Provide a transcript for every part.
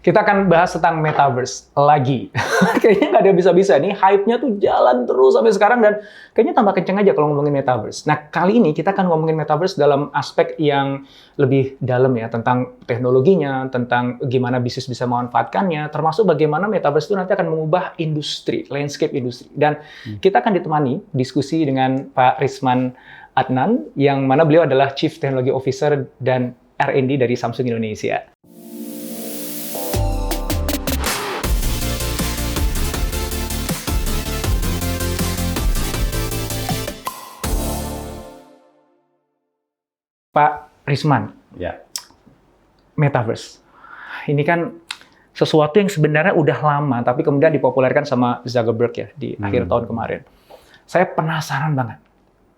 Kita akan bahas tentang metaverse lagi. Kayaknya nggak ada bisa-bisa nih, hype-nya tuh jalan terus sampai sekarang dan kayaknya tambah kenceng aja kalau ngomongin metaverse. Nah, kali ini kita akan ngomongin metaverse dalam aspek yang lebih dalam ya, tentang teknologinya, tentang gimana bisnis bisa memanfaatkannya, termasuk bagaimana metaverse itu nanti akan mengubah industri, landscape industri. Dan kita akan ditemani diskusi dengan Pak Risman Adnan, yang mana beliau adalah Chief Technology Officer dan R&D dari Samsung Indonesia. Pak Risman, ya. Metaverse. Ini kan sesuatu yang sebenarnya udah lama, tapi kemudian dipopulerkan sama Zuckerberg ya di akhir tahun kemarin. Saya penasaran banget,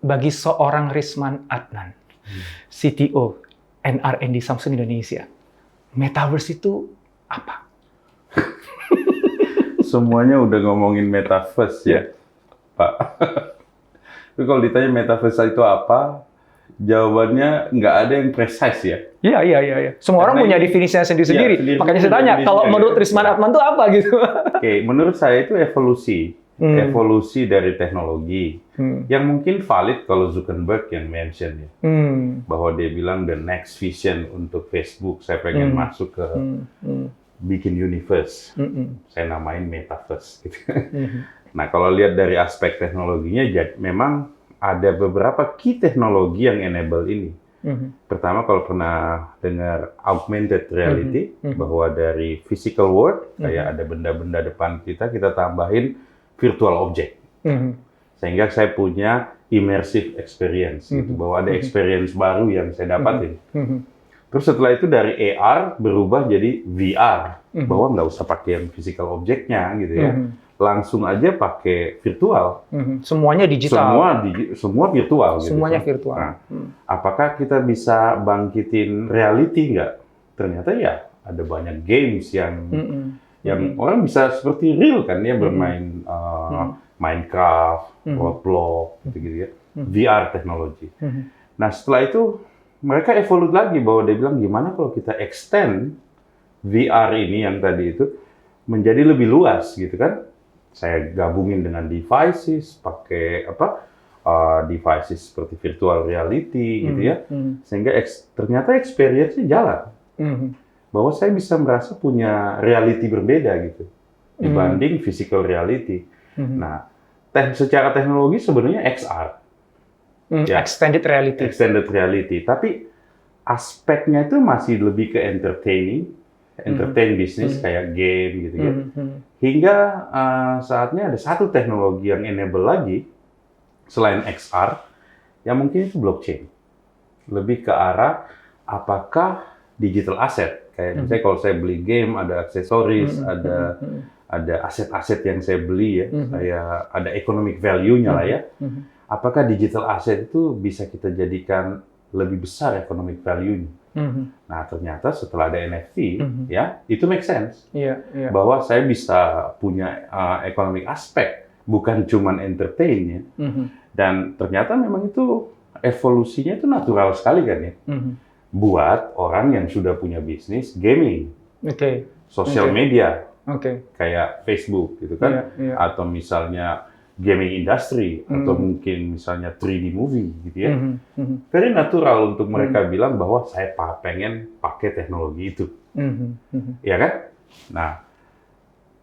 bagi seorang Risman Adnan, CTO and R&D Samsung Indonesia, Metaverse itu apa? Semuanya udah ngomongin Metaverse ya, Pak. Tapi kalau ditanya Metaverse itu apa, jawabannya nggak ada yang precise ya. Iya. Semua orang punya definisinya sendiri-sendiri. Makanya saya tanya, kalau menurut Risman Adnan itu apa gitu? Oke, menurut saya itu evolusi. Evolusi dari teknologi. Yang mungkin valid kalau Zuckerberg yang mention ya. Bahwa dia bilang the next vision untuk Facebook, saya pengen masuk ke bikin universe. Saya namain Metaverse. Gitu. Nah, kalau lihat dari aspek teknologinya, memang ada beberapa key teknologi yang enable ini. Pertama, kalau pernah dengar augmented reality, bahwa dari physical world, kayak ada benda-benda depan kita tambahin virtual object. Sehingga saya punya immersive experience, gitu, bahwa ada experience baru yang saya dapatin. Terus setelah itu dari AR berubah jadi VR, bahwa nggak usah pakai yang physical object-nya, gitu ya. Langsung aja pakai virtual. Semuanya digital. Semua virtual. Semuanya gitu. virtual. Nah, apakah kita bisa bangkitin reality nggak? Ternyata ya ada banyak games yang orang bisa seperti real kan ya, bermain Minecraft, Roblox, gitu ya. VR teknologi. Nah, setelah itu mereka evolve lagi bahwa dia bilang gimana kalau kita extend VR ini yang tadi itu menjadi lebih luas gitu kan. Saya gabungin dengan devices, pakai devices seperti virtual reality gitu ya, sehingga ternyata experience-nya jalan. Bahwa saya bisa merasa punya reality berbeda gitu dibanding physical reality. Nah, secara teknologi sebenarnya XR, ya, extended reality, tapi aspeknya itu masih lebih ke entertain bisnis kayak game gitu ya. Hingga saatnya ada satu teknologi yang enable lagi selain XR, yang mungkin itu blockchain. Lebih ke arah apakah digital asset, kayak misalnya kalau saya beli game ada aksesoris, ada aset-aset yang saya beli ya, kayak ada economic value-nya lah ya. Apakah digital asset itu bisa kita jadikan lebih besar economic value-nya? Nah, ternyata setelah ada NFT, ya itu make sense. Bahwa saya bisa punya economic aspek, bukan cuma entertain ya. Dan ternyata memang itu evolusinya itu natural sekali kan ya. Buat orang yang sudah punya bisnis gaming, social media, kayak Facebook gitu kan, atau misalnya gaming industry, atau mungkin misalnya 3D movie gitu ya. Very natural untuk mereka bilang bahwa saya pengen pakai teknologi itu. Ya kan? Nah,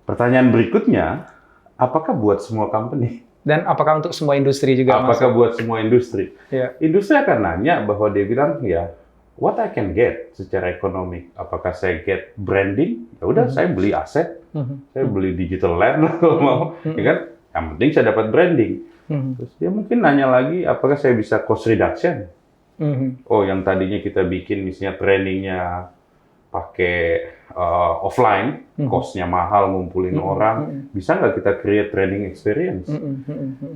pertanyaan berikutnya, apakah buat semua company? Dan apakah untuk semua industri juga? Apakah buat semua industri? Industri akan nanya bahwa dia bilang, ya, what I can get secara ekonomi? Apakah saya get branding? Ya udah, saya beli aset, saya beli digital land kalau mau, ya kan? Yang penting saya dapat branding. Terus dia mungkin nanya lagi, apakah saya bisa cost reduction? Oh, yang tadinya kita bikin misalnya trainingnya pakai offline, cost-nya mahal, ngumpulin orang, bisa nggak kita create training experience?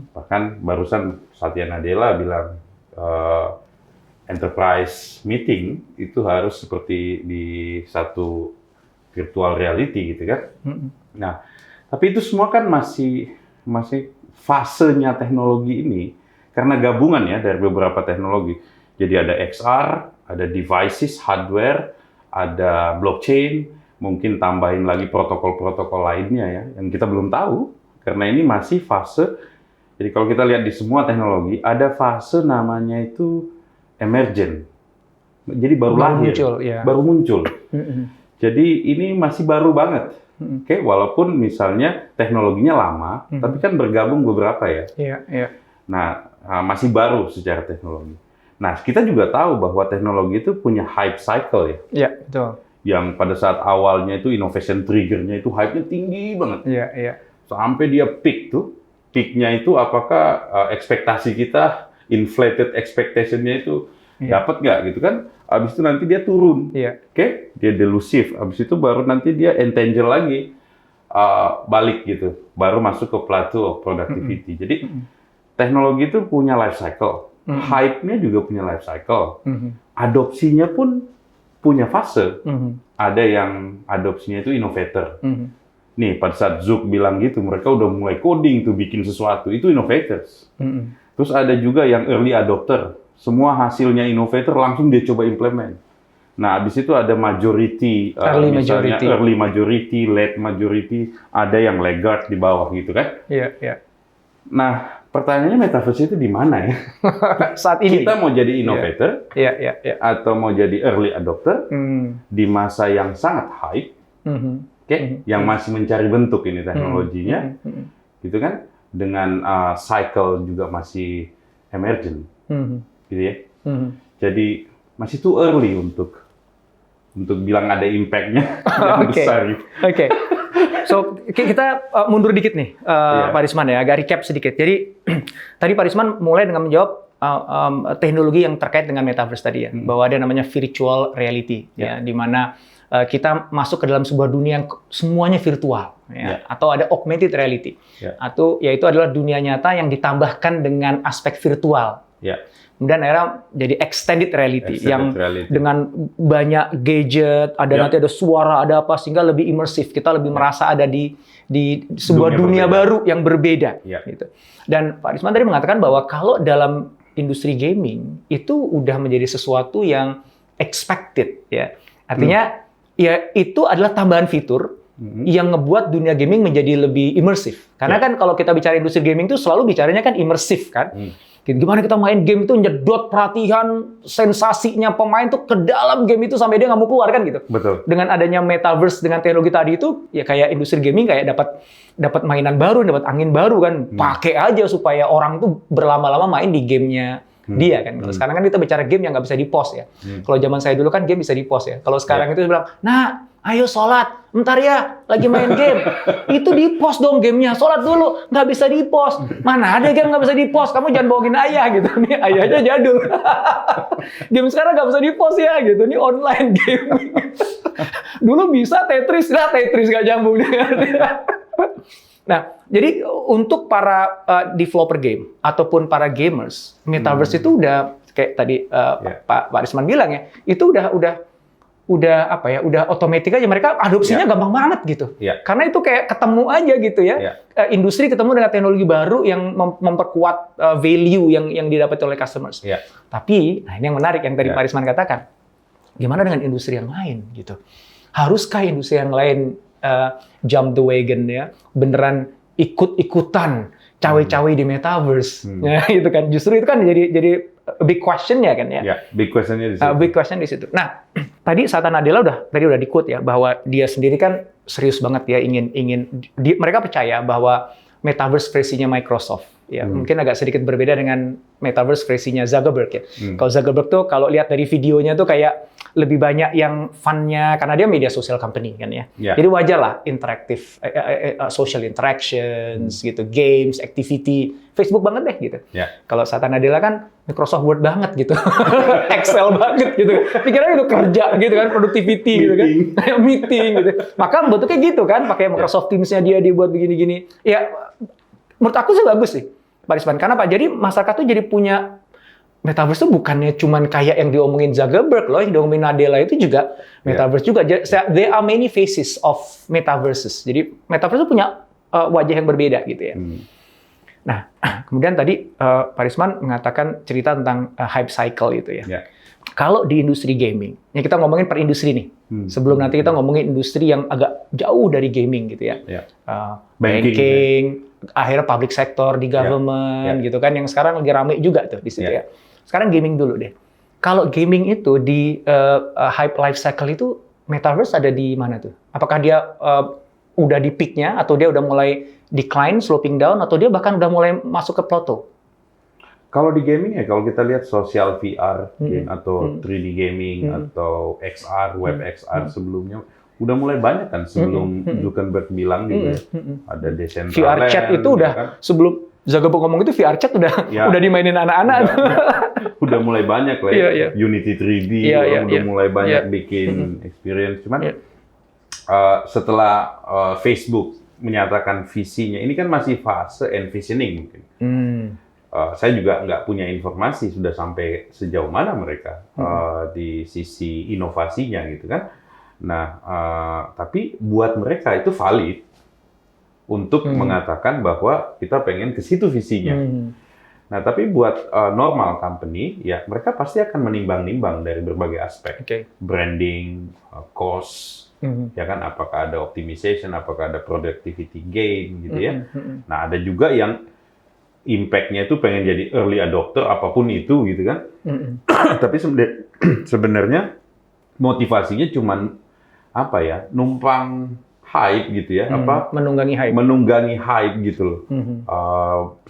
Bahkan barusan Satya Nadella bilang, enterprise meeting itu harus seperti di satu virtual reality gitu kan? Nah, tapi itu semua kan masih fasenya teknologi ini, karena gabungan ya dari beberapa teknologi. Jadi ada XR, ada devices, hardware, ada blockchain, mungkin tambahin lagi protokol-protokol lainnya ya, yang kita belum tahu, karena ini masih fase. Jadi kalau kita lihat di semua teknologi, ada fase namanya itu emergent. Jadi baru lahir, muncul, ya. baru muncul. Jadi ini masih baru banget. Oke, walaupun misalnya teknologinya lama, tapi kan bergabung beberapa ya. Nah, masih baru secara teknologi. Nah, kita juga tahu bahwa teknologi itu punya hype cycle ya. Iya, betul. Yang pada saat awalnya itu innovation trigger-nya itu hype-nya tinggi banget. Iya. Sampai dia peak tuh. Peak-nya itu apakah ekspektasi kita, inflated expectation-nya itu dapat nggak gitu kan? Abis itu nanti dia turun. Oke? Dia delusif. Abis itu baru nanti dia entangle lagi. Balik gitu. Baru masuk ke plateau of productivity. Jadi teknologi itu punya life cycle. Hype-nya juga punya life cycle. Adopsinya pun punya fase. Ada yang adopsinya itu innovator. Nih, pada saat Zuck bilang gitu, mereka udah mulai coding tuh, bikin sesuatu. Itu innovators. Terus ada juga yang early adopter. Semua hasilnya innovator langsung dia coba implement. Nah, habis itu ada majority, early majority, late majority, ada yang laggard di bawah gitu kan? Iya. Nah, pertanyaannya metaverse itu di mana ya? Saat ini kita mau jadi innovator, atau mau jadi early adopter di masa yang sangat hype, yang masih mencari bentuk ini teknologinya, gitu kan? Dengan cycle juga masih emergent, gitu ya. Jadi masih too early untuk bilang ada impact-nya yang besar. Oke. So, kita mundur dikit nih, Pak Risman ya, agak recap sedikit. Jadi, tadi Pak Risman mulai dengan menjawab teknologi yang terkait dengan metaverse tadi ya, bahwa ada namanya virtual reality, ya, di mana kita masuk ke dalam sebuah dunia yang semuanya virtual, ya, atau ada augmented reality, atau yaitu adalah dunia nyata yang ditambahkan dengan aspek virtual. Kemudian akhirnya jadi extended reality dengan banyak gadget, nanti ada suara, ada apa, sehingga lebih imersif. Kita lebih merasa ada di sebuah dunia baru yang berbeda. Gitu. Dan Pak Risman tadi mengatakan bahwa kalau dalam industri gaming itu udah menjadi sesuatu yang expected, ya. Artinya ya itu adalah tambahan fitur yang ngebuat dunia gaming menjadi lebih imersif. Karena kan kalau kita bicara industri gaming itu selalu bicaranya kan imersif kan. Gimana kita main game itu nyedot perhatian, sensasinya pemain tuh ke dalam game itu sampai dia nggak mau keluar kan gitu. Betul. Dengan adanya metaverse dengan teknologi tadi itu ya kayak industri gaming kayak dapat mainan baru, dapat angin baru kan. Pakai aja supaya orang tuh berlama-lama main di gamenya dia kan. Kalau sekarang kan kita bicara game yang nggak bisa di-pause ya. Kalau zaman saya dulu kan game bisa di-pause ya. Kalau sekarang itu bilang, "Nah, ayo sholat, bentar ya, lagi main game." Itu di-pause dong gamenya, sholat dulu, nggak bisa di-pause. Mana ada game nggak bisa di-pause, kamu jangan bohongin ayah gitu. Nih ayahnya jadul. Game sekarang nggak bisa di-pause ya gitu, ini online game. Dulu bisa Tetris nggak nyambung. Nah, jadi untuk para developer game ataupun para gamers, metaverse itu udah kayak tadi Pak Risman bilang ya, itu udah apa ya, udah otomatis aja mereka adopsinya gampang banget gitu. Karena itu kayak ketemu aja gitu ya. Industri ketemu dengan teknologi baru yang memperkuat value yang didapat oleh customers. Tapi, nah ini yang menarik yang tadi Pak Risman katakan. Gimana dengan industri yang lain gitu? Haruskah industri yang lain jump the wagon ya, beneran ikut-ikutan cawe-cawe di metaverse, ya, gitu kan? Justru itu kan jadi big question ya kan ya? Big question-nya di situ. Big question di situ. Nah, tadi Satya Nadella udah di-quote ya bahwa dia sendiri kan serius banget ya mereka percaya bahwa metaverse versinya Microsoft ya mungkin agak sedikit berbeda dengan metaverse versinya Zuckerberg ya. Kalau Zuckerberg tuh kalau lihat dari videonya tuh kayak lebih banyak yang fun-nya karena dia media social company kan ya. Jadi wajar lah interaktif social interactions gitu, games, activity, Facebook banget deh gitu. Kalau Satya Nadella kan Microsoft Word banget gitu. Excel banget gitu. Pikirannya itu kerja gitu kan, productivity gitu kan. Meeting gitu. Maka bentuknya gitu kan, pakai Microsoft Teams-nya dia dibuat begini-gini. Ya menurut aku sih bagus sih, Pak Risman. Karena Pak, jadi masyarakat tuh jadi punya metaverse itu bukannya cuman kayak yang diomongin Zuckerberg loh, yang diomongin Nadella itu juga metaverse juga. There are many faces of metaverses. Jadi metaverse itu punya wajah yang berbeda gitu ya. Nah, kemudian tadi Pak Risman mengatakan cerita tentang hype cycle itu ya. Kalau di industri gaming, ya kita ngomongin per industri nih. Sebelum nanti kita ngomongin industri yang agak jauh dari gaming gitu ya. Banking, akhirnya public sector di government gitu kan, yang sekarang lagi rame juga tuh di situ ya. Sekarang gaming dulu deh. Kalau gaming itu di hype life cycle itu metaverse ada di mana tuh? Apakah dia udah di peak-nya atau dia udah mulai decline, sloping down, atau dia bahkan udah mulai masuk ke plateau? Kalau di gaming ya, kalau kita lihat social VR atau 3D gaming atau XR, web XR sebelumnya udah mulai banyak kan sebelum Zuckerberg bilang juga ada Decentraland. VR chat itu udah kan? Sebelum Zuckerberg ngomong itu VR chat udah dimainin anak-anak. Udah mulai banyak lah ya. Unity 3D udah mulai banyak bikin experience. Cuman setelah Facebook menyatakan visinya, ini kan masih fase envisioning mungkin. Saya juga nggak punya informasi sudah sampai sejauh mana mereka di sisi inovasinya gitu kan. Nah, tapi buat mereka itu valid untuk mengatakan bahwa kita pengen ke situ visinya. Nah, tapi buat normal company, ya mereka pasti akan menimbang-nimbang dari berbagai aspek. Branding, cost, ya kan, apakah ada optimization, apakah ada productivity gain gitu ya. Nah, ada juga yang impact-nya itu pengen jadi early adopter apapun itu gitu kan. Tapi sebenarnya motivasinya cuman apa ya? Numpang hype gitu ya, menunggangi hype gitu loh.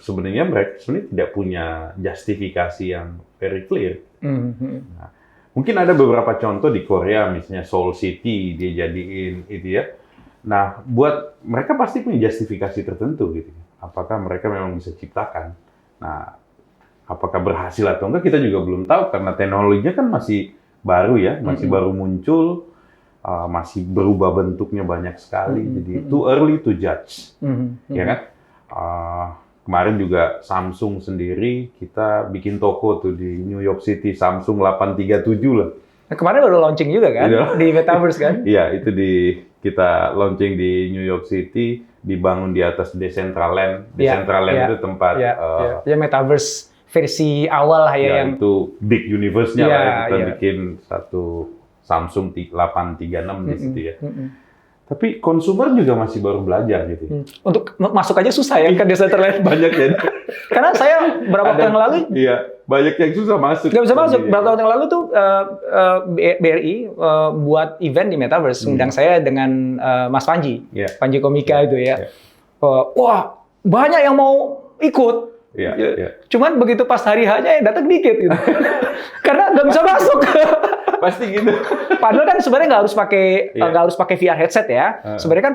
Sebenarnya mereka tidak punya justifikasi yang very clear. Nah, mungkin ada beberapa contoh di Korea, misalnya Seoul City dia jadiin itu ya. Nah, buat mereka pasti punya justifikasi tertentu gitu. Apakah mereka memang bisa ciptakan? Nah, apakah berhasil atau enggak kita juga belum tahu karena teknologinya kan masih baru ya, masih baru muncul, masih berubah bentuknya banyak sekali. Jadi too early to judge, ya kan? Kemarin juga Samsung sendiri kita bikin toko tuh di New York City, Samsung 837 lah. Nah, kemarin baru launching juga kan di Metaverse kan? Iya, itu kita launching di New York City, dibangun di atas Decentraland. Decentraland itu tempat Metaverse versi awal lah ya, yang itu big universe-nya lah ya. Kita bikin satu Samsung 836 di situ ya. Tapi konsumer juga masih baru belajar gitu. Untuk masuk aja susah ya ke Decentraland. Banyak ya. Karena saya berapa tahun yang lalu banyak yang susah masuk. Nggak bisa masuk. Berapa tahun yang lalu tuh BRI buat event di Metaverse. Undang saya dengan Mas Panji. Panji Komika itu ya. Wah, banyak yang mau ikut. Cuman begitu pas hari H-nya datang dikit gitu. Karena nggak bisa masuk. Pasti gitu. Padahal kan sebenarnya nggak harus pakai VR headset ya. Sebenarnya kan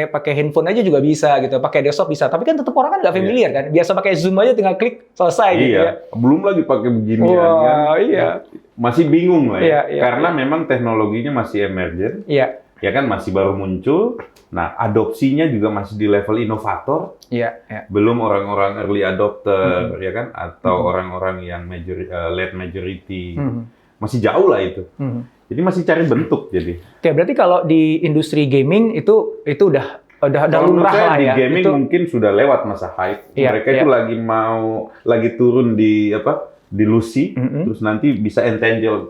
pakai handphone aja juga bisa gitu, pakai desktop bisa. Tapi kan tetap orang kan nggak familiar kan. Biasa pakai Zoom aja tinggal klik selesai gitu ya. Belum lagi pakai beginian kan. Masih bingung lah ya. Karena memang teknologinya masih emergent. Ya kan masih baru muncul. Nah, adopsinya juga masih di level inovator. Belum orang-orang early adopter ya kan, atau orang-orang yang late majority. Masih jauh lah itu. Jadi masih cari bentuk jadi. Oke, berarti kalau di industri gaming itu udah lumrah lah ya. Di gaming itu mungkin sudah lewat masa hype. Mereka itu lagi turun di Lucy, terus nanti bisa entangle.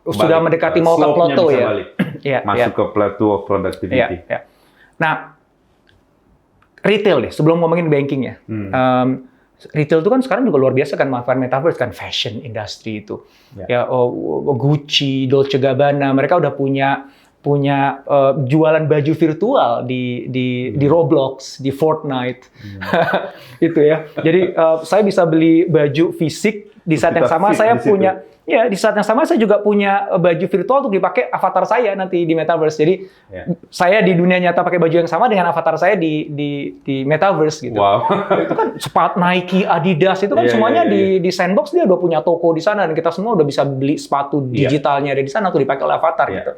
Sudah mendekati mau ke plateau ya. Masuk ke plateau of productivity. Nah, retail deh, sebelum ngomongin banking ya. Retail itu kan sekarang juga luar biasa kan manfaat metaverse kan, fashion industry itu. Gucci, Dolce Gabbana, mereka udah punya jualan baju virtual di Roblox, di Fortnite. Itu ya. Jadi saya bisa beli baju fisik, di saat yang sama saya punya di saat yang sama saya juga punya baju virtual untuk dipakai avatar saya nanti di metaverse. Jadi saya di dunia nyata pakai baju yang sama dengan avatar saya di metaverse gitu. Wow. Itu kan sepatu Nike, Adidas itu kan semuanya di Sandbox, dia udah punya toko di sana dan kita semua udah bisa beli sepatu digitalnya ada di sana untuk dipakai oleh avatar gitu.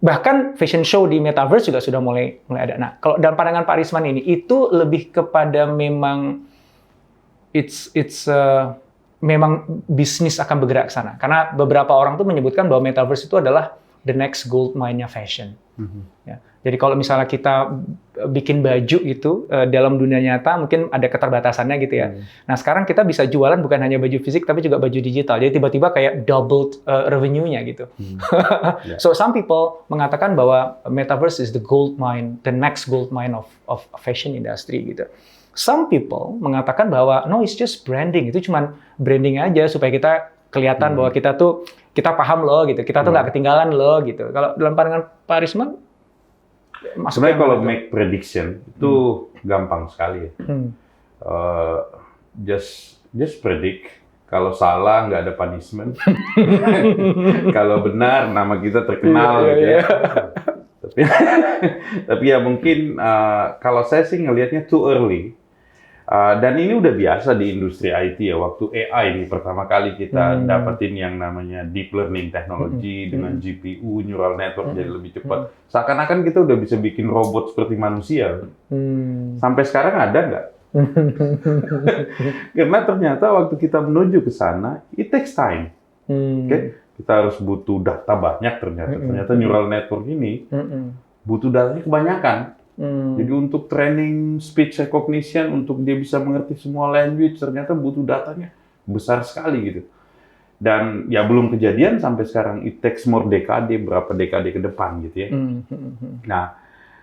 Bahkan fashion show di metaverse juga sudah mulai ada. Nah, kalau dalam pandangan Pak Risman ini itu lebih kepada memang memang bisnis akan bergerak ke sana. Karena beberapa orang tuh menyebutkan bahwa metaverse itu adalah the next gold mine-nya fashion. Ya. Jadi kalau misalnya kita bikin baju itu dalam dunia nyata mungkin ada keterbatasannya gitu ya. Nah sekarang kita bisa jualan bukan hanya baju fisik tapi juga baju digital. Jadi tiba-tiba kayak doubled revenue-nya gitu. So some people mengatakan bahwa metaverse is the gold mine, the next gold mine of fashion industry gitu. Some people mengatakan bahwa no, it's just branding. Itu cuma branding aja supaya kita kelihatan bahwa kita paham loh gitu. Kita tuh nggak ketinggalan loh gitu. Kalau dalam pandangan Pak Risman, sebenarnya kalau make prediction itu gampang sekali ya. Just predict. Kalau salah nggak ada punishment. Kalau benar nama kita terkenal gitu ya. Tapi ya mungkin kalau saya sih ngelihatnya too early. Dan ini udah biasa di industri IT ya. Waktu AI ini pertama kali kita dapetin yang namanya deep learning technology dengan GPU, neural network jadi lebih cepat. Seakan-akan kita udah bisa bikin robot seperti manusia. Sampai sekarang ada nggak? Karena ternyata waktu kita menuju ke sana, it takes time. Okay? Kita harus butuh data banyak ternyata. Ternyata neural network ini butuh datanya kebanyakan. Jadi untuk training speech recognition, untuk dia bisa mengerti semua language, ternyata butuh datanya besar sekali gitu. Dan ya belum kejadian sampai sekarang, it takes more dekade, berapa dekade ke depan gitu ya. Nah,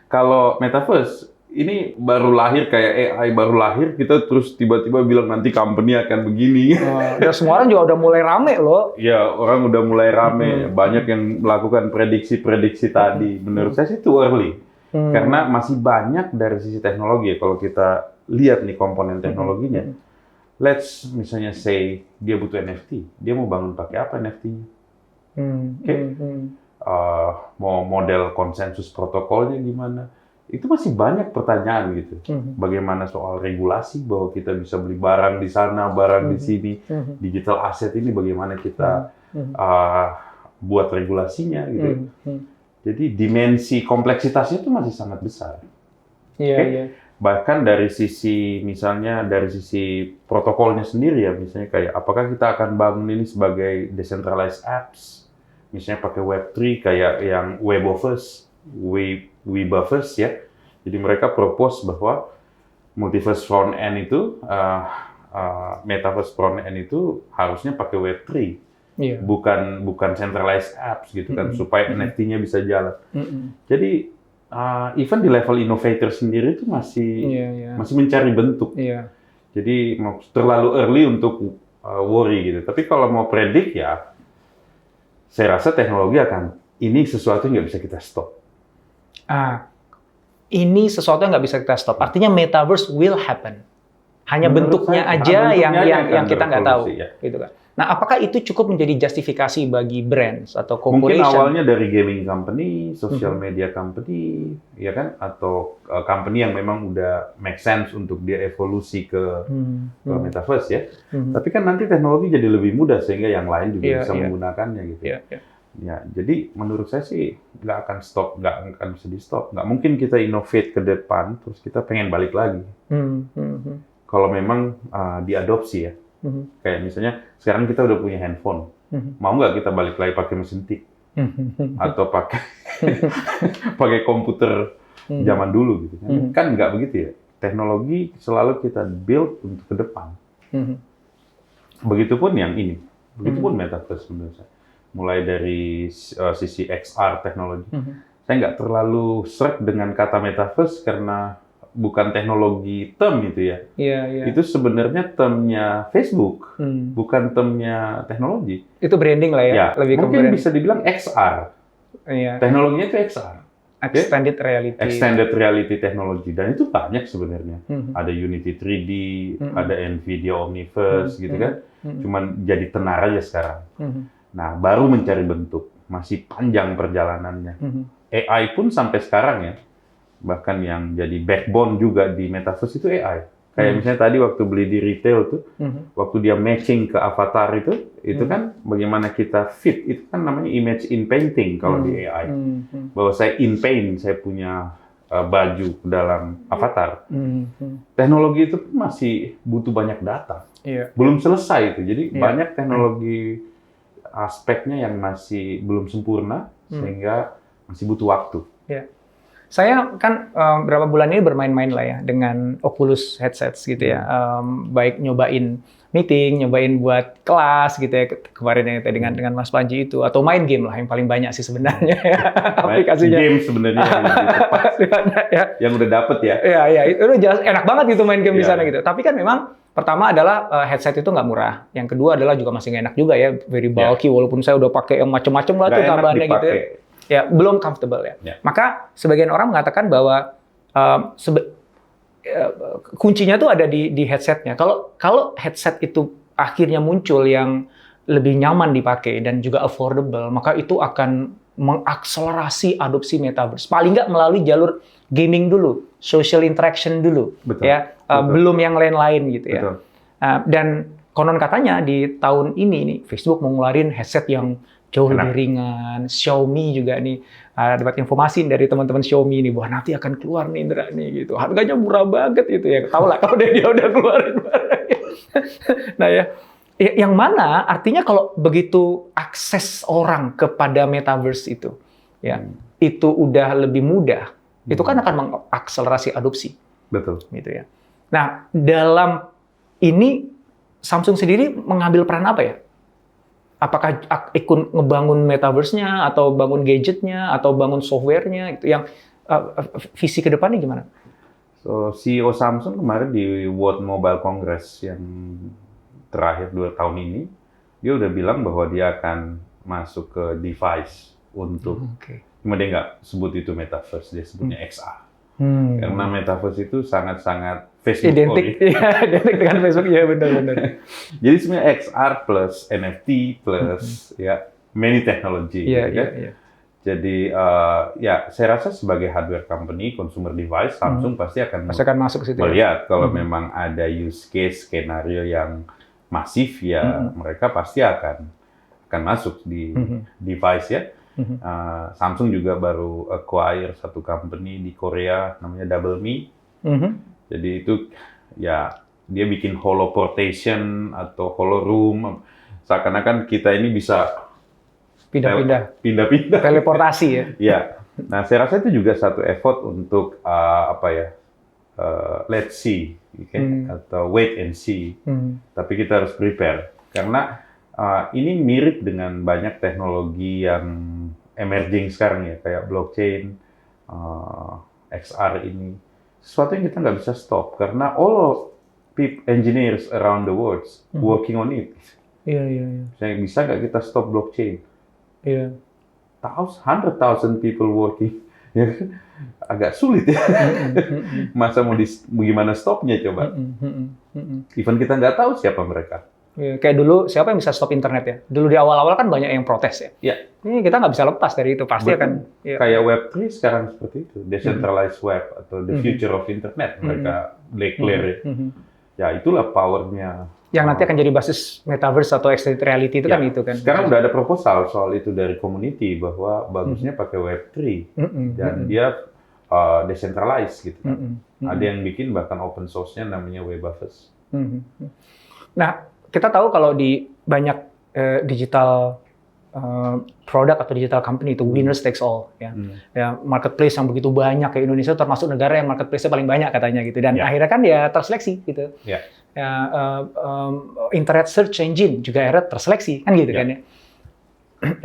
kalau metaverse, ini baru lahir kayak AI baru lahir, kita terus tiba-tiba bilang nanti company akan begini. Ya semua orang juga udah mulai rame loh. Ya, orang udah mulai rame, banyak yang melakukan prediksi-prediksi tadi. Menurut saya sih too early. Karena masih banyak dari sisi teknologi ya, kalau kita lihat nih komponen teknologinya. Let's misalnya say dia butuh NFT, dia mau bangun pakai apa NFT-nya? Mau model konsensus protokolnya gimana? Itu masih banyak pertanyaan gitu. Bagaimana soal regulasi bahwa kita bisa beli barang di sana, barang di sini, digital asset ini bagaimana kita buat regulasinya gitu. Jadi dimensi kompleksitasnya itu masih sangat besar. Bahkan dari sisi misalnya dari sisi protokolnya sendiri ya, misalnya kayak apakah kita akan bangun ini sebagai decentralized apps, misalnya pakai Web3 kayak yang Webverse, Webaverse ya. Jadi mereka propose bahwa multiverse front end itu, metaverse front end itu harusnya pakai Web3. Bukan centralized apps gitu kan, supaya NFT-nya bisa jalan. Jadi even di level innovator sendiri itu masih mencari bentuk. Jadi terlalu early untuk worry gitu. Tapi kalau mau predik ya, saya rasa teknologi ini sesuatu yang nggak bisa kita stop. Ini sesuatu yang nggak bisa kita stop. Artinya metaverse will happen. Hanya bentuknya aja yang kita nggak tahu, gitu kan. Nah, apakah itu cukup menjadi justifikasi bagi brands atau corporation? Mungkin awalnya dari gaming company, social media company, ya kan, atau company yang memang udah make sense untuk dia evolusi ke metaverse ya. Tapi kan nanti teknologi jadi lebih mudah sehingga yang lain juga bisa menggunakannya gitu. Ya, jadi menurut saya sih nggak akan bisa di stop. Nggak mungkin kita innovate ke depan terus kita pengen balik lagi. Kalau memang diadopsi ya. Kayak misalnya sekarang kita udah punya handphone, mau nggak kita balik lagi pakai mesin tik atau pakai komputer zaman dulu gitu kan? Kan nggak begitu ya. Teknologi selalu kita build untuk ke depan. Begitupun yang ini, begitupun metaverse menurut saya. Mulai dari sisi XR teknologi, saya nggak terlalu sreg dengan kata metaverse karena bukan teknologi term gitu ya. Itu sebenarnya termnya Facebook, bukan termnya teknologi. Itu branding lah ya. Lebih mungkin bisa dibilang XR. Teknologinya itu XR. Extended reality. Extended reality teknologi. Dan itu banyak sebenarnya. Ada Unity 3D, ada Nvidia Omniverse gitu kan. Cuman jadi tenar aja sekarang. Nah, baru mencari bentuk. Masih panjang perjalanannya. AI pun sampai sekarang ya. Bahkan yang jadi backbone juga di metaverse itu AI. Kayak misalnya tadi waktu beli di retail tuh, waktu dia matching ke avatar itu kan bagaimana kita fit, itu kan namanya image in painting kalau di AI. Bahwa saya in paint, saya punya baju dalam avatar. Teknologi itu pun masih butuh banyak data. Belum selesai itu. Jadi banyak teknologi aspeknya yang masih belum sempurna, sehingga masih butuh waktu. Ya. Saya kan berapa bulan ini bermain-main lah ya dengan Oculus headsets gitu ya. Baik nyobain meeting, nyobain buat kelas gitu ya kemarin yang dengan Mas Panji itu, atau main game lah yang paling banyak sih sebenarnya ya, aplikasinya. Game sebenarnya yang lebih tepat, ya. yang udah dapet ya. Iya, itu jelas enak banget gitu main game di sana Iya. gitu. Tapi kan memang pertama adalah headset itu nggak murah. Yang kedua adalah juga masih nggak enak juga ya, very bulky. Walaupun saya udah pakai yang macam-macam lah tuh Nggak enak tambahannya gitu. dipakai. Ya, belum comfortable ya. Maka sebagian orang mengatakan bahwa kuncinya tuh ada di headsetnya. Kalau headset itu akhirnya muncul yang lebih nyaman dipakai dan juga affordable, maka itu akan mengakselerasi adopsi metaverse. Paling nggak melalui jalur gaming dulu, social interaction dulu, Betul. ya, belum yang lain-lain gitu ya. Betul. Dan konon katanya di tahun ini nih Facebook mau ngeluarin headset yang jauh lebih ringan. Xiaomi juga nih dapat informasi dari teman-teman Xiaomi nih bahwa nanti akan keluar nih Indra nih gitu. Harganya murah banget gitu ya. Tahu lah kalau dia udah keluarin barangnya. Nah ya, yang mana artinya kalau begitu akses orang kepada metaverse itu, ya itu udah lebih mudah. Itu kan akan mengakselerasi adopsi. Betul. Gitu ya. Nah, dalam ini Samsung sendiri mengambil peran apa ya? Apakah ikut ngebangun metaverse-nya, atau bangun gadgetnya, atau bangun software-nya, gitu, yang visi ke depannya gimana? So, CEO Samsung kemarin di World Mobile Congress yang terakhir 2 tahun ini, dia udah bilang bahwa dia akan masuk ke device untuk, cuma dia nggak sebut itu metaverse, dia sebutnya XR. Karena metaverse itu sangat-sangat Facebook identik dengan Facebook, ya benar-benar. Jadi sebenarnya XR plus NFT plus ya many technology. Iya. Jadi ya saya rasa sebagai hardware company, consumer device, Samsung pasti akan masuk ke situ. Melihat kalau memang ada use case skenario yang masif ya mereka pasti akan masuk di device ya. Samsung juga baru acquire satu company di Korea namanya Double Me. Jadi itu ya dia bikin holoportation atau holoroom, seakan-akan kita ini bisa pindah-pindah, teleportasi ya. Ya. Nah, saya rasa itu juga satu effort untuk let's see, atau wait and see. Tapi kita harus prepare karena ini mirip dengan banyak teknologi yang emerging sekarang ya, kayak blockchain, XR ini. Sesuatu yang kita nggak bisa stop karena all engineers around the world working on it. Iya. Bisa nggak kita stop blockchain? Iya. 100,000 people working, ya kan? Agak sulit ya. Masa mau gimana stopnya coba? Even kita nggak tahu siapa mereka. Ya, kayak dulu siapa yang bisa stop internet ya? Dulu di awal-awal kan banyak yang protes ya. Ya. Ini kita nggak bisa lepas dari itu, pasti akan. Ya. Kayak Web3 sekarang seperti itu, decentralized web atau the future of internet mereka declare. Ya itulah powernya. Yang nanti akan jadi basis metaverse atau extended reality itu kan itu kan. Sekarang udah ada proposal soal itu dari community bahwa bagusnya pakai Web3 dan dia decentralized gitu kan. Ada yang bikin bahkan open source-nya namanya Webavers. Nah, kita tahu kalau di banyak digital produk atau digital company itu winners takes all ya. Ya, marketplace yang begitu banyak ke Indonesia termasuk negara yang marketplace-nya paling banyak katanya gitu, dan akhirnya kan ya terseleksi gitu. Internet search engine juga akhirnya terseleksi kan gitu kan ya.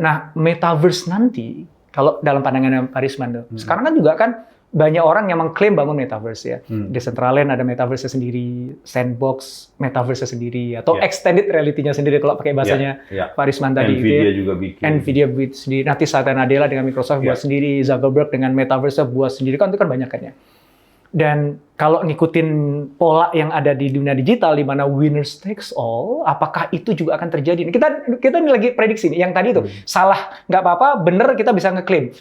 Nah, metaverse nanti kalau dalam pandangan Pak Risman tuh, sekarang kan juga kan banyak orang yang mengklaim bangun metaverse ya. Decentraland ada metaverse sendiri, Sandbox metaverse sendiri, atau extended reality-nya sendiri kalau pakai bahasanya Pak Risman tadi. Nvidia juga bikin. Nvidia buat sendiri, nanti Satya Nadella dengan Microsoft buat sendiri, Zuckerberg dengan metaverse buat sendiri, kan itu kan banyak kan ya. Dan kalau ngikutin pola yang ada di dunia digital di mana winners takes all, apakah itu juga akan terjadi? Kita ini lagi prediksi nih, yang tadi itu salah nggak apa-apa, bener kita bisa ngeklaim.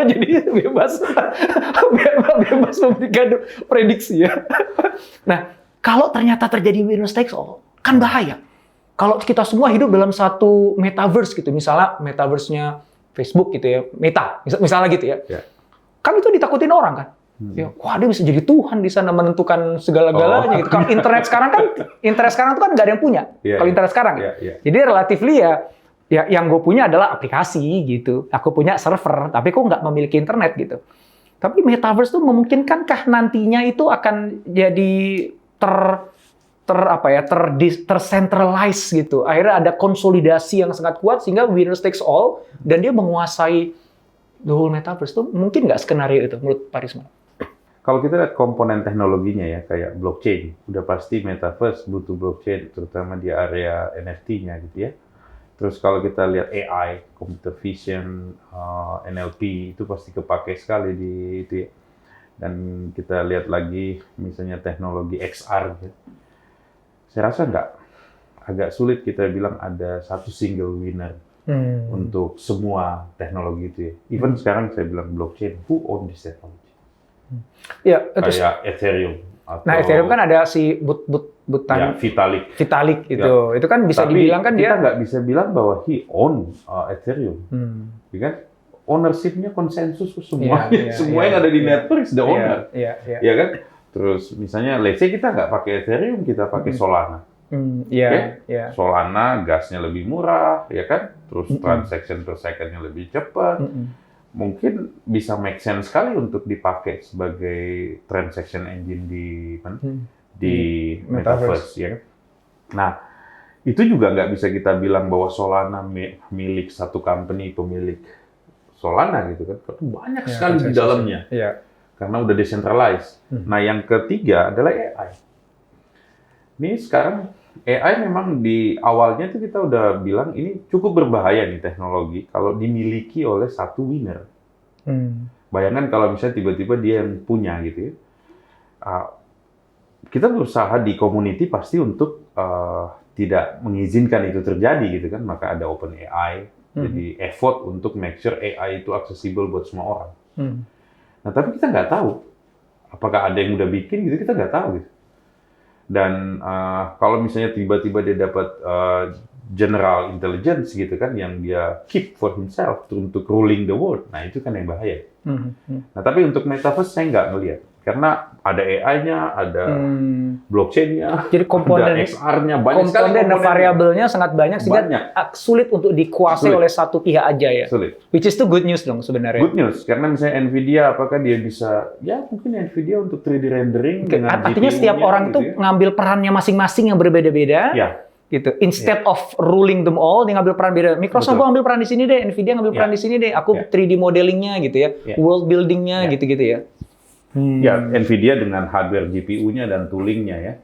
Jadi bebas memberikan prediksi ya. Nah, kalau ternyata terjadi winners takes all, kan bahaya. Kalau kita semua hidup dalam satu metaverse gitu, misalnya metaverse-nya Facebook gitu ya, Meta, misalnya gitu ya. Kan itu ditakutin orang kan. Ya, wah dia bisa jadi Tuhan di sana menentukan segala-galanya gitu. Kalau internet sekarang itu kan nggak ada yang punya. Kalau internet sekarang, jadi relatively ya ya yang gue punya adalah aplikasi gitu. Aku punya server, tapi kok nggak memiliki internet gitu. Tapi metaverse tuh memungkinkankah nantinya itu akan jadi tercentralize gitu. Akhirnya ada konsolidasi yang sangat kuat sehingga winner takes all dan dia menguasai the whole metaverse tuh mungkin nggak skenario itu menurut Pak Risman? Kalau kita lihat komponen teknologinya ya, kayak blockchain, udah pasti metaverse butuh blockchain, terutama di area NFT-nya gitu ya. Terus kalau kita lihat AI, computer vision, NLP, itu pasti kepake sekali di itu ya. Dan kita lihat lagi misalnya teknologi XR gitu. Saya rasa agak sulit kita bilang ada satu single winner untuk semua teknologi itu ya. Even sekarang saya bilang blockchain, who own this technology? Ya, Kayak Ethereum. Nah, Ethereum kan ada si Butan, Vitalik itu. Ya. Itu kan bisa dibilang kan kita nggak bisa bilang bahwa he own Ethereum. Ya kan? Ownership-nya konsensus semua. Semua yang ada di network is the owner. Ya kan? Terus misalnya, let's say kita nggak pakai Ethereum, kita pakai Solana. Solana gasnya lebih murah, ya kan? Terus transaction per second-nya lebih cepat. Mungkin bisa make sense sekali untuk dipakai sebagai transaction engine di metaverse, ya kan? Nah, itu juga nggak bisa kita bilang bahwa Solana milik satu company, pemilik Solana gitu kan? Banyak sekali di dalamnya. Karena udah decentralized. Nah, yang ketiga adalah AI. Ini sekarang AI memang di awalnya itu kita udah bilang ini cukup berbahaya nih teknologi kalau dimiliki oleh satu winner. Bayangkan kalau misalnya tiba-tiba dia yang punya gitu ya. Kita berusaha di community pasti untuk tidak mengizinkan itu terjadi gitu kan. Maka ada open AI. Jadi effort untuk make sure AI itu accessible buat semua orang. Nah, tapi kita nggak tahu apakah ada yang udah bikin gitu, kita nggak tahu gitu. Dan kalau misalnya tiba-tiba dia dapat general intelligence gitu kan, yang dia keep for himself untuk ruling the world, nah itu kan yang bahaya. Nah, tapi untuk metaverse saya nggak ngelihat. Karena ada AI-nya, ada blockchain-nya, jadi komponen ada XR-nya, banyak sekali komponen dan variabelnya sangat banyak sehingga sulit untuk dikuasai oleh satu pihak aja ya. Sulit. Which is itu good news dong sebenarnya. Good news, karena misalnya Nvidia, apakah dia bisa, ya mungkin Nvidia untuk 3D rendering dengan artinya setiap orang gitu itu ngambil perannya masing-masing yang berbeda-beda. Ya. Gitu. Instead of ruling them all, dia ngambil peran beda. Microsoft gua ambil peran di sini deh, Nvidia ngambil peran di sini deh. Aku 3D modelingnya gitu ya, world buildingnya gitu-gitu ya. Ya, Nvidia dengan hardware GPU-nya dan toolingnya ya.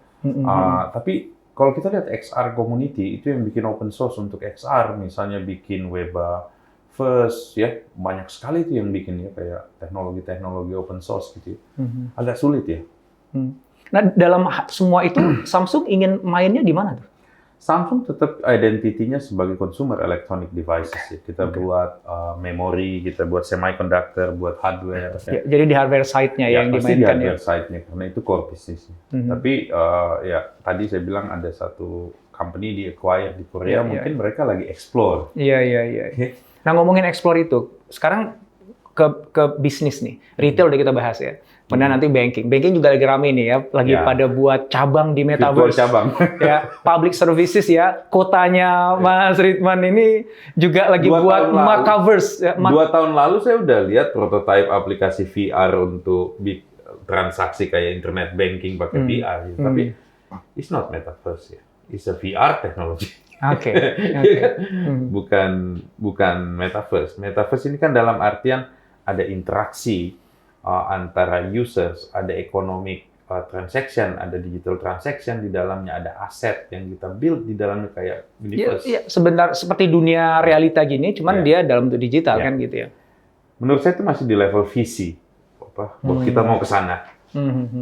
Tapi kalau kita lihat XR community itu yang bikin open source untuk XR, misalnya bikin Weba First ya, banyak sekali itu yang bikin ya kayak teknologi-teknologi open source gitu. Agak sulit ya. Nah, dalam semua itu Samsung ingin mainnya di mana tuh? Samsung tetap identitinya sebagai consumer electronic devices. Ya. Kita buat memori, kita buat semiconductor, buat hardware. Ya. Jadi di hardware side-nya yang dimainkan di hardware side-nya, karena itu core bisnisnya. Tapi ya tadi saya bilang ada satu company di acquire di Korea, mungkin mereka lagi explore. Iya. Nah, ngomongin explore itu, sekarang ke bisnis nih, retail udah kita bahas ya. Kemudian nanti banking juga lagi rame nih ya, lagi pada buat cabang di metaverse. Cabang. Ya, public services ya, kotanya Mas Ridman ini juga lagi buat metaverse. Ya, 2 tahun lalu saya udah lihat prototipe aplikasi VR untuk transaksi kayak internet banking pakai VR. Gitu. Tapi it's not metaverse ya, it's a VR teknologi. Oke. Bukan metaverse. Metaverse ini kan dalam artian ada interaksi antara users, ada economic transaction, ada digital transaction di dalamnya, ada aset yang kita build di dalamnya kayak universe. Iya, seperti dunia realita gini, cuman dia dalam bentuk digital kan gitu ya. Menurut saya itu masih di level visi, buat kita mau ke sana.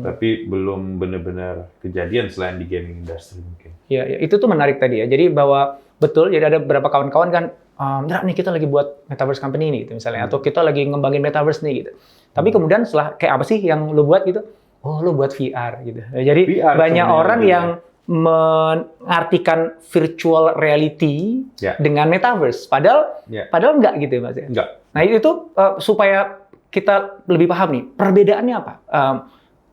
Tapi belum benar-benar kejadian selain di gaming industry mungkin. Iya, itu tuh menarik tadi ya. Jadi bahwa betul, jadi ada beberapa kawan-kawan kan, nih kita lagi buat metaverse company ini gitu misalnya, atau kita lagi ngembangin metaverse nih gitu. Tapi kemudian setelah kayak apa sih yang lo buat gitu? Oh, lo buat VR gitu. Jadi VR, banyak orang yang mengartikan virtual reality dengan metaverse, padahal enggak gitu ya Mas ya. Enggak. Nah itu supaya kita lebih paham nih perbedaannya apa.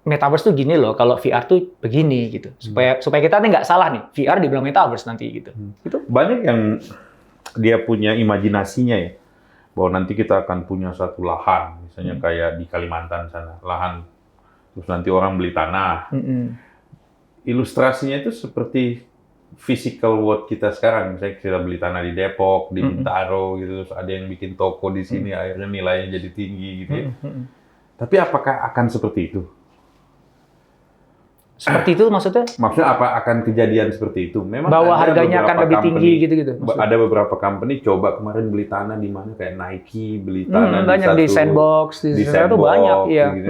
Metaverse tuh gini loh, kalau VR tuh begini gitu. Supaya kita nih nggak salah nih, VR dibilang metaverse nanti gitu. Itu banyak yang dia punya imajinasinya ya, bahwa nanti kita akan punya satu lahan, misalnya kayak di Kalimantan sana, lahan, terus nanti orang beli tanah. Ilustrasinya itu seperti physical world kita sekarang, misalnya kita beli tanah di Depok, di Bintaro gitu, terus ada yang bikin toko di sini, akhirnya nilainya jadi tinggi gitu ya. Tapi apakah akan seperti itu? Seperti itu maksudnya? Maksudnya apa akan kejadian seperti itu? Memang bahwa ada harganya akan lebih tinggi gitu-gitu. Ada beberapa company coba kemarin beli tanah di mana kayak Nike beli tanah banyak di Sandbox, di sana tuh banyak ya. Gitu.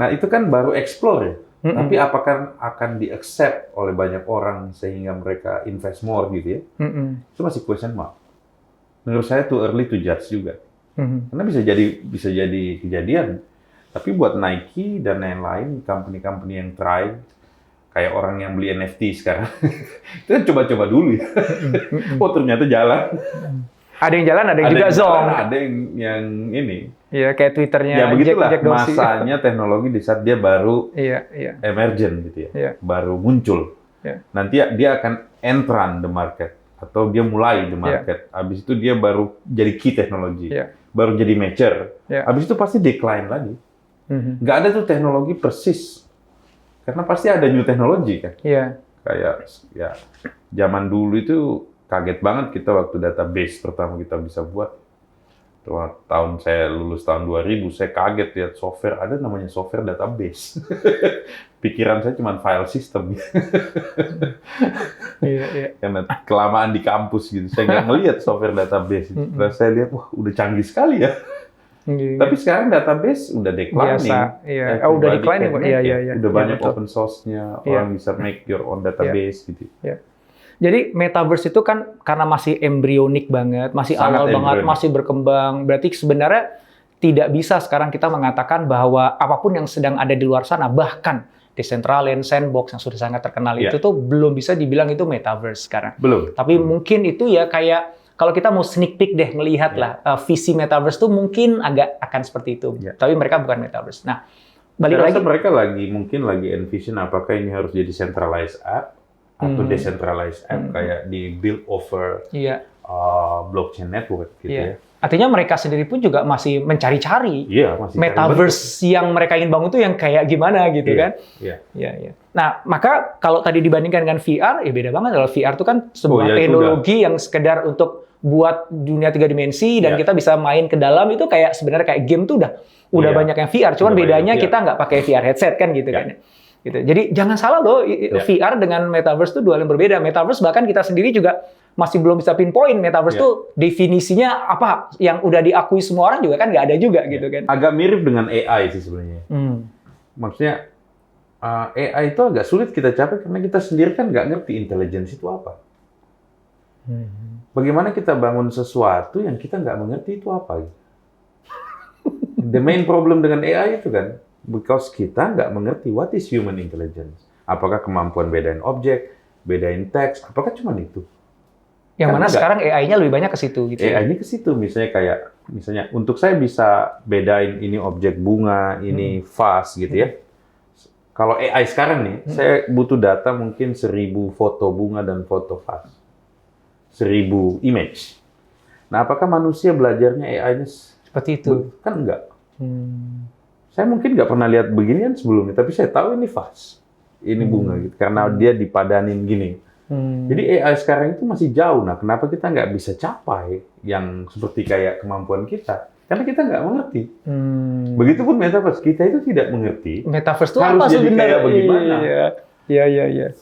Nah, itu kan baru explore ya. Tapi apakah akan di-accept oleh banyak orang sehingga mereka invest more gitu ya? Itu masih question mark. Menurut saya too early to judge juga. Karena bisa jadi kejadian. Tapi buat Nike dan lain-lain, company-company yang try, kayak orang yang beli NFT sekarang, itu kan coba-coba dulu ya. Oh ternyata jalan. Ada yang jalan, ada yang juga zong. Ada yang ini. Iya, kayak Twitternya ya begitulah Jack Dorsey. Masanya teknologi di saat dia baru emergent gitu ya, baru muncul. Nanti dia akan entran the market atau dia mulai the market. Habis itu dia baru jadi key teknologi, baru jadi mature. Habis itu pasti decline lagi. Nggak ada tuh teknologi persis, karena pasti ada new teknologi kan. Kayak ya zaman dulu itu kaget banget kita waktu database pertama kita bisa buat. Tahun saya lulus tahun 2000, saya kaget lihat software, ada namanya software database. Pikiran saya cuma file system. Karena kelamaan di kampus gitu, saya nggak ngelihat software database. Terus saya lihat, wah udah canggih sekali ya. Tapi sekarang database udah declining. Udah declining. Udah banyak open source-nya, orang bisa make your own database gitu. Jadi metaverse itu kan karena masih embrionik banget, masih Sangat awal banget, embrionik. masih berkembang. Berarti sebenarnya tidak bisa sekarang kita mengatakan bahwa apapun yang sedang ada di luar sana, bahkan Decentraland, Sandbox yang sudah sangat terkenal itu tuh belum bisa dibilang itu metaverse sekarang. Belum. Tapi mungkin itu ya kayak kalau kita mau sneak peek deh ngelihat lah visi metaverse tuh mungkin agak akan seperti itu. Tapi mereka bukan metaverse. Nah, balik Saya lagi rasa mereka mungkin lagi envision apakah ini harus jadi centralized app atau decentralized app kayak di build over blockchain network gitu ya. Artinya mereka sendiri pun juga masih mencari-cari masih metaverse yang mereka ingin bangun tuh yang kayak gimana gitu kan. Nah, maka kalau tadi dibandingkan dengan VR, ya beda banget. Kalau VR itu kan sebuah teknologi yang sekedar untuk buat dunia 3 dimensi dan kita bisa main ke dalam, itu kayak sebenarnya kayak game tuh udah banyak yang VR. Cuman bedanya kita nggak pakai VR headset kan gitu kan. Gitu. Jadi jangan salah loh, VR dengan metaverse itu dua hal yang berbeda. Metaverse bahkan kita sendiri juga masih belum bisa pinpoint metaverse tuh definisinya apa, yang udah diakui semua orang juga kan nggak ada juga gitu kan. Agak mirip dengan AI sih sebenarnya. Maksudnya AI itu agak sulit kita capai karena kita sendiri kan nggak ngerti intelligence itu apa. Bagaimana kita bangun sesuatu yang kita nggak mengerti itu apa? The main problem dengan AI itu kan, because kita nggak mengerti what is human intelligence. Apakah kemampuan bedain objek, bedain teks, apakah cuma itu? Yang mana sekarang AI-nya lebih banyak ke situ gitu. AI-nya ke situ, misalnya untuk saya bisa bedain ini objek bunga, ini vase gitu ya. Kalau AI sekarang nih, saya butuh data mungkin 1000 foto bunga dan foto vase. 1000 image. Nah, apakah manusia belajarnya AI-nya seperti itu? Kan enggak. Saya mungkin nggak pernah lihat beginian sebelumnya, tapi saya tahu ini vase, ini bunga gitu, karena dia dipadanin gini. Jadi AI sekarang itu masih jauh. Nah, kenapa kita nggak bisa capai yang seperti kayak kemampuan kita? Karena kita nggak mengerti. Begitupun metaverse, kita itu tidak mengerti. Metaverse itu apa sebenarnya? Bagaimana? Iya.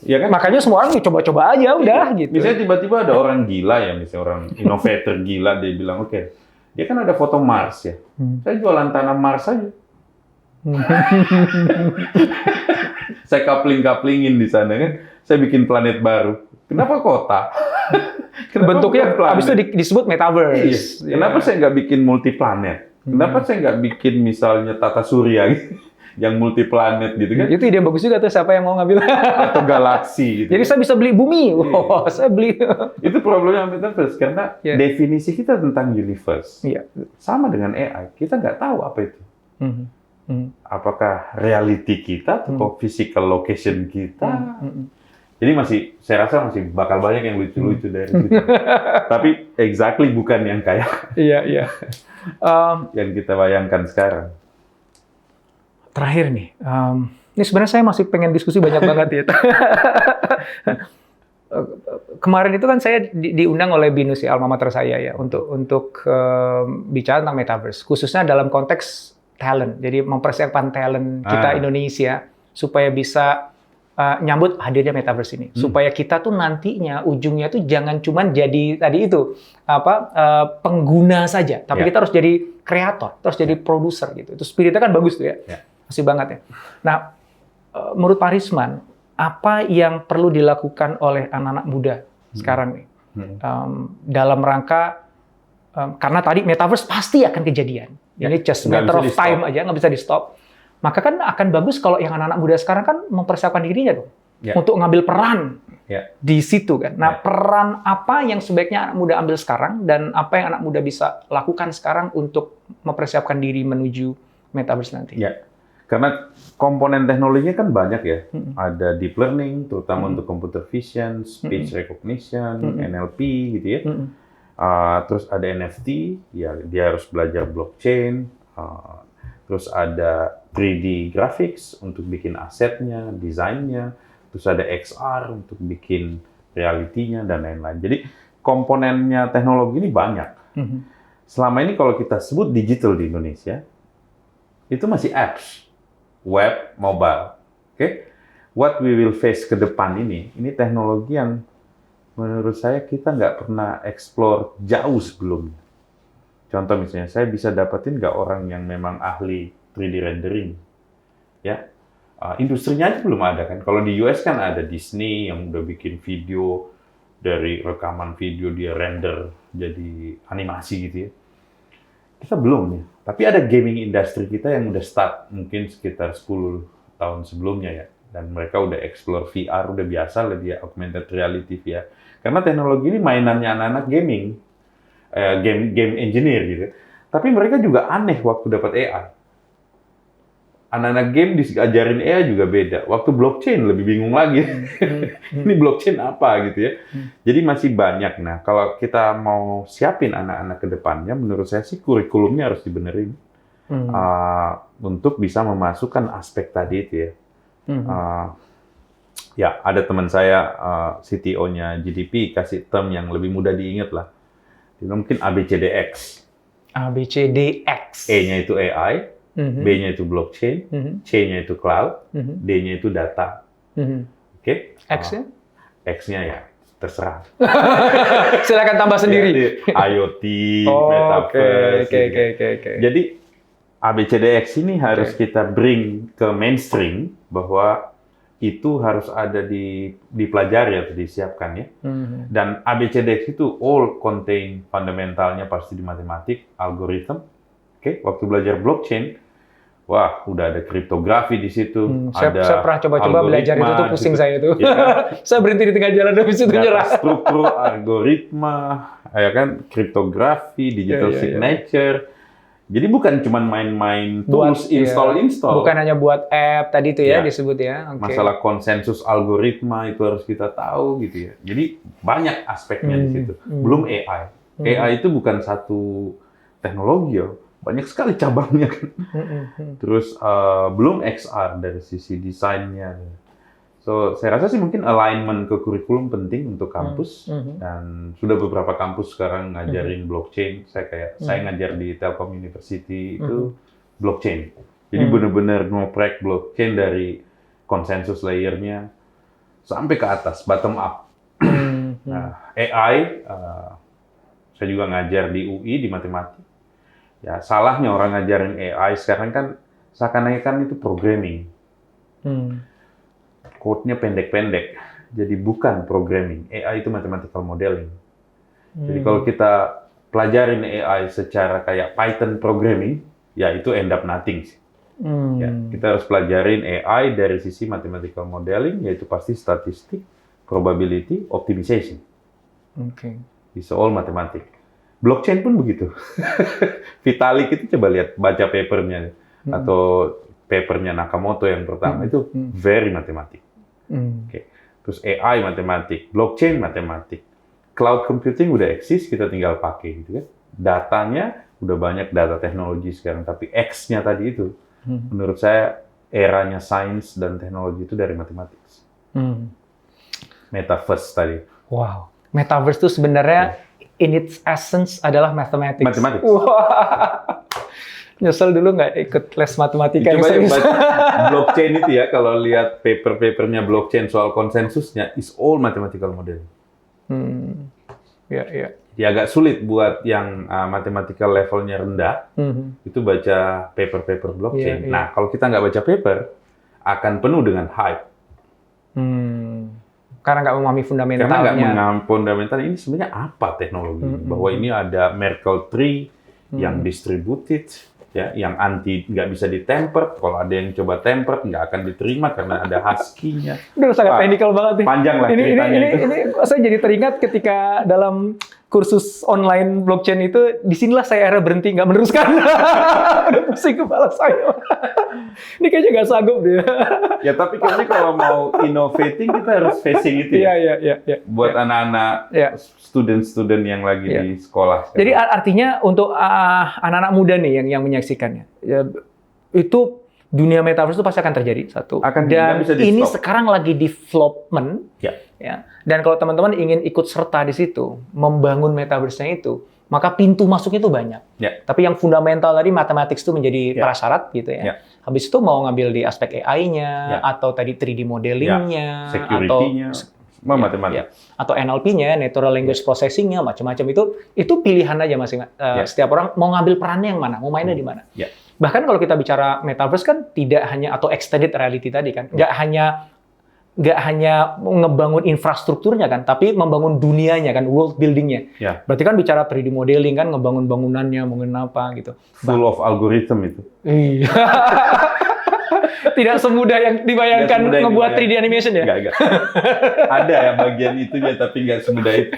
Ya kan? Makanya semua orang coba-coba aja udah gitu. Misalnya tiba-tiba ada orang gila ya, misalnya orang innovator gila, dia bilang, oke, dia kan ada foto Mars ya. Saya jualan tanah Mars aja. Saya kaplingin di sana kan. Saya bikin planet baru. Kenapa kota? Bentuknya habis itu disebut metaverse. Kenapa saya nggak bikin multi planet? Kenapa saya nggak bikin misalnya tata surya gitu? Yang multi planet gitu kan? Itu ide bagus juga tuh, siapa yang mau ngambil? Atau galaksi gitu. Jadi saya bisa beli bumi. Saya beli. Itu problemnya metaverse karena definisi kita tentang universe. Sama dengan AI, kita nggak tahu apa itu. Apakah reality kita atau physical location kita? Jadi saya rasa masih bakal banyak yang lucu-lucu dari itu. Tapi exactly bukan yang kayak Iya. yang kita bayangkan sekarang. Terakhir nih, ini sebenarnya saya masih pengen diskusi banyak banget ya. Kemarin itu kan saya diundang oleh BINUS ya, alma mater saya ya, untuk bicara tentang metaverse, khususnya dalam konteks talent. Jadi mempersiapkan talent kita Indonesia supaya bisa nyambut hadirnya metaverse ini, supaya kita tuh nantinya ujungnya tuh jangan cuman jadi tadi itu pengguna saja, tapi kita harus jadi kreator, terus jadi produser gitu. Itu spiritnya kan bagus tuh ya, masih banget ya. Nah, menurut Pak Risman, apa yang perlu dilakukan oleh anak-anak muda sekarang nih dalam rangka karena tadi metaverse pasti akan kejadian, ini just matter of time aja, nggak bisa di stop. Maka kan akan bagus kalau yang anak-anak muda sekarang kan mempersiapkan dirinya dong untuk ngambil peran di situ kan. Nah, peran apa yang sebaiknya anak muda ambil sekarang dan apa yang anak muda bisa lakukan sekarang untuk mempersiapkan diri menuju metaverse nanti? Ya, karena komponen teknologinya kan banyak ya. Ada deep learning, terutama untuk computer vision, speech recognition, NLP gitu ya. Terus ada NFT, ya dia harus belajar blockchain. Terus ada 3D graphics untuk bikin asetnya, desainnya. Terus ada XR untuk bikin realitinya dan lain-lain. Jadi komponennya teknologi ini banyak. Selama ini kalau kita sebut digital di Indonesia, itu masih apps, web, mobile. Oke? What we will face ke depan ini teknologi yang menurut saya kita nggak pernah explore jauh sebelumnya. Contoh misalnya, saya bisa dapetin nggak orang yang memang ahli 3D rendering, ya. Industrinya aja belum ada kan. Kalau di US kan ada Disney yang udah bikin video, dari rekaman video dia render jadi animasi gitu ya. Kita belum ya. Tapi ada gaming industry kita yang udah start mungkin sekitar 10 tahun sebelumnya ya. Dan mereka udah explore VR, udah biasa lah dia augmented reality VR. Karena teknologi ini mainannya anak-anak gaming. Game engineer gitu. Tapi mereka juga aneh waktu dapat AI. Anak-anak game diajarin AI juga beda. Waktu blockchain lebih bingung lagi. Ini blockchain apa gitu ya. Jadi masih banyak. Nah, kalau kita mau siapin anak-anak ke depannya, menurut saya sih kurikulumnya harus dibenerin. Untuk bisa memasukkan aspek tadi itu ya. Ya, ada teman saya, CTO-nya GDP, kasih term yang lebih mudah diingat lah. Mungkin ABCDX. ABCDX. E-nya itu AI, B-nya itu blockchain, C-nya itu cloud, D-nya itu data. Oke? X-nya? X-nya ya terserah. Silakan tambah sendiri. IoT, metaverse. Oke. Jadi ABCDX ini harus kita bring ke mainstream bahwa itu harus ada dipelajari atau disiapkan ya. Dan ABCDX itu all contain fundamentalnya pasti di matematik, algoritma. Oke, waktu belajar blockchain, wah udah ada kriptografi di situ. Saya pernah coba-coba belajar itu tuh pusing saya tuh. Ya kan? Saya berhenti di tengah jalan habis itu nyerah. Struktur, algoritma, ya kan, kriptografi, digital signature. Jadi bukan cuma main-main tools, install. Bukan hanya buat app tadi itu ya disebut ya. Masalah konsensus algoritma itu harus kita tahu gitu ya. Jadi banyak aspeknya di situ. Belum AI. AI itu bukan satu teknologi ya. Banyak sekali cabangnya kan. Terus belum XR dari sisi desainnya. So, saya rasa sih mungkin alignment ke kurikulum penting untuk kampus, dan sudah beberapa kampus sekarang ngajarin blockchain. Saya ngajar di Telkom University itu blockchain. Jadi benar-benar ngoprek blockchain dari konsensus layernya sampai ke atas, bottom up. Nah, AI, saya juga ngajar di UI di matematik. Ya, salahnya orang ngajarin AI sekarang kan seakan-akan itu programming. Code-nya pendek-pendek, jadi bukan programming. AI itu mathematical modeling. Jadi kalau kita pelajarin AI secara kayak Python programming, ya itu end up nothing. Ya, kita harus pelajarin AI dari sisi mathematical modeling, yaitu pasti statistik, probability, optimization. It's all matematik. Blockchain pun begitu. Vitalik itu coba lihat, baca papernya atau papernya Nakamoto yang pertama itu very matematik. terus AI matematik, blockchain matematik, cloud computing udah eksis, kita tinggal pakai gitu kan. Datanya udah banyak data teknologi sekarang, tapi X-nya tadi itu, menurut saya eranya sains dan teknologi itu dari matematik. Metaverse tadi. Wow, metaverse itu sebenarnya in its essence adalah mathematics. Mathematics. Wah. Nyesel dulu nggak ikut les matematika yang Coba serius. baca blockchain itu ya, kalau lihat paper-papernya blockchain soal konsensusnya, is all mathematical model. Ya, ya. Jadi agak sulit buat yang mathematical levelnya rendah, itu baca paper-paper blockchain. Iya, iya. Nah, kalau kita nggak baca paper, akan penuh dengan hype. Karena nggak memahami Karena nggak fundamentalnya. mengambil fundamental, ini sebenarnya apa teknologi? Bahwa ini ada Merkle tree yang distributed, ya, yang anti nggak bisa ditemper. Kalau ada yang coba temper, nggak akan diterima karena ada husky-nya. Udah sangat Wah, technical banget nih. panjang lah ceritanya itu. Ini saya jadi teringat ketika dalam kursus online blockchain itu, disinilah saya akhirnya berhenti, nggak meneruskan. Udah pusing kepala saya. Ini kayaknya nggak sanggup deh. Ya, tapi kayaknya kalau mau innovating, kita harus facing itu Iya, ya. iya. Buat anak-anak, Iya. student-student yang lagi Iya. di sekolah. Jadi artinya untuk anak-anak muda nih yang menyaksikannya, ya, itu dunia metaverse itu pasti akan terjadi satu. Akan, Dan nggak bisa ini di-stop. sekarang lagi development. Ya. Ya. Dan kalau teman-teman ingin ikut serta di situ, membangun metaverse-nya itu, maka pintu masuknya itu banyak. Ya. Tapi yang fundamental tadi mathematics itu menjadi Ya. prasyarat gitu ya. Ya. Habis itu mau ngambil di aspek AI-nya Ya. atau tadi 3D modeling-nya Security-nya, semua matematik. atau NLP-nya, natural language processing-nya, macam-macam itu pilihan aja masing. Setiap orang mau ngambil perannya yang mana, mau mainnya di mana. Ya. Bahkan kalau kita bicara metaverse kan tidak hanya atau extended reality tadi kan, nggak hanya ngebangun infrastrukturnya kan, tapi membangun dunianya kan, world building-nya. Ya. Berarti kan bicara 3D modeling kan, ngebangun bangunannya, bangun apa gitu. Full of algorithm itu. Iya. Tidak semudah yang dibayangkan Nggak semudah yang ngebuat dibayangkan. 3D animation ya? Enggak. Ada ya bagian itunya, tapi nggak semudah itu.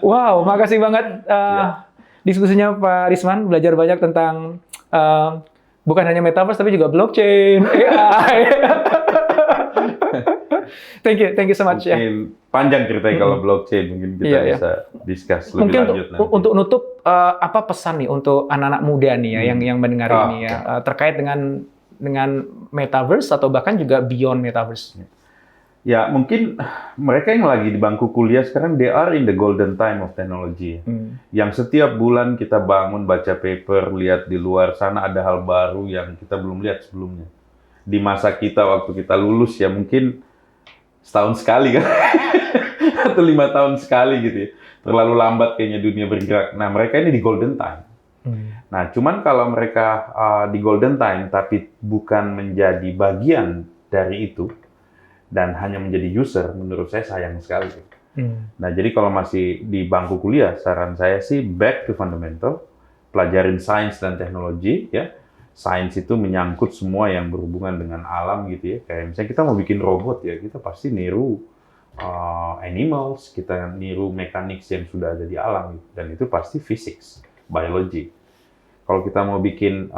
Wow, makasih banget diskusinya Pak Risman, belajar banyak tentang bukan hanya metaverse tapi juga blockchain, AI. Thank you so much ya. Mungkin panjang ceritanya kalau blockchain, mungkin kita Iya, iya. bisa discuss lebih Mungkin lanjut nanti. untuk nutup apa pesan nih untuk anak-anak muda nih ya yang mendengar ini ya terkait dengan metaverse atau bahkan juga beyond metaverse. Ya, mungkin mereka yang lagi di bangku kuliah sekarang, they are in the golden time of technology. Yang setiap bulan kita bangun, baca paper, lihat di luar sana ada hal baru yang kita belum lihat sebelumnya. Di masa kita, waktu kita lulus ya mungkin setahun sekali kan, atau 5 tahun sekali gitu ya. Terlalu lambat kayaknya dunia bergerak. Nah, mereka ini di golden time. Nah, cuman kalau mereka di golden time, tapi bukan menjadi bagian dari itu, dan hanya menjadi user, menurut saya sayang sekali. Nah, jadi kalau masih di bangku kuliah, saran saya sih back to fundamental, pelajarin sains dan teknologi, ya. Sains itu menyangkut semua yang berhubungan dengan alam gitu ya. Kayak misalnya kita mau bikin robot ya, kita pasti niru animals, kita niru mechanics yang sudah ada di alam, dan itu pasti physics, biology. Kalau kita mau bikin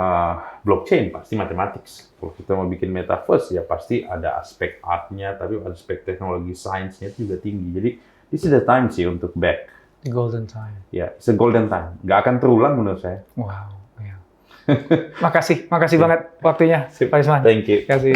blockchain, pasti mathematics. Kalau kita mau bikin metaverse, ya pasti ada aspek art-nya, tapi aspek teknologi sainsnya itu juga tinggi. Jadi, this is the time sih untuk back. The golden time. Ya, it's a golden time. Nggak akan terulang menurut saya. Wow. Ya. Makasih banget waktunya, Pak Risman. Thank you. Terima kasih.